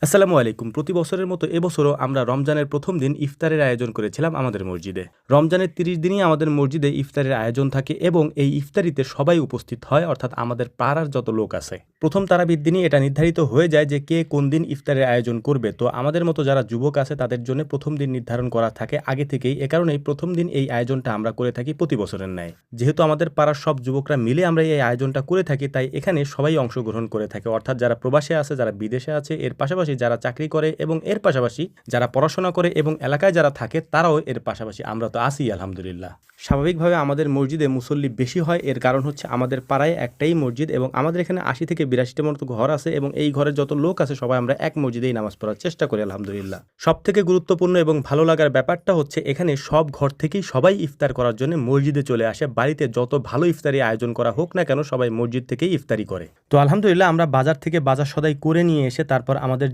আসসালামু আলাইকুম। প্রতি বছরের মতো এবছরও আমরা রমজানের ১ম দিন ইফতারের আয়োজন করেছিলাম আমাদের মসজিদে। রমজানের ৩০ দিনই আমাদের মসজিদে ইফতারের আয়োজন থাকে এবং এই ইফতারিতে সবাই উপস্থিত হয়, অর্থাৎ আমাদের পাড়ার যত লোক আছে। ১ম তারাবির দিনই এটা নির্ধারিত হয়ে যায় যে কে কোন দিন ইফতারের আয়োজন করবে। তো আমাদের মতো যারা যুবক আছে তাদের জন্য ১ম দিন নির্ধারণ করা থাকে আগে থেকেই। এ কারণেই ১ম দিন এই আয়োজনটা আমরা করে থাকি প্রতি বছরের ন্যায়। যেহেতু আমাদের পাড়ার সব যুবকরা মিলে আমরা এই আয়োজনটা করে থাকি, তাই এখানে সবাই অংশগ্রহণ করে থাকে, অর্থাৎ যারা প্রবাসে আছে, যারা বিদেশে আছে, এর পাশাপাশি যারা চাকরি করে এবং এর পাশাপাশি যারা পড়াশোনা করে এবং এলাকায় যারা থাকে তারাও এর পাশাপাশি। আমরা তো আছি আলহামদুলিল্লাহ। স্বাভাবিকভাবে আমাদের মসজিদে মুসল্লি বেশি হয়, এর কারণ হচ্ছে আমাদের পাড়ায় একটাই মসজিদ এবং আমাদের এখানে ৮০ থেকে ৮২টার মতো ঘর আছে এবং এই ঘরের যত লোক আছে সবাই আমরা এক মসজিদেই নামাজ পড়ার চেষ্টা করি আলহামদুলিল্লাহ। সব থেকে গুরুত্বপূর্ণ এবং ভালো লাগার ব্যাপারটা হচ্ছে এখানে সব ঘর থেকেই সবাই ইফতার করার জন্য মসজিদে চলে আসে। বাড়িতে যত ভালো ইফতারি আয়োজন করা হোক না কেন, সবাই মসজিদ থেকেই ইফতারি করে। তো আলহামদুলিল্লাহ আমরা বাজার থেকে বাজার সদাই করে নিয়ে এসে তারপর আমাদের যে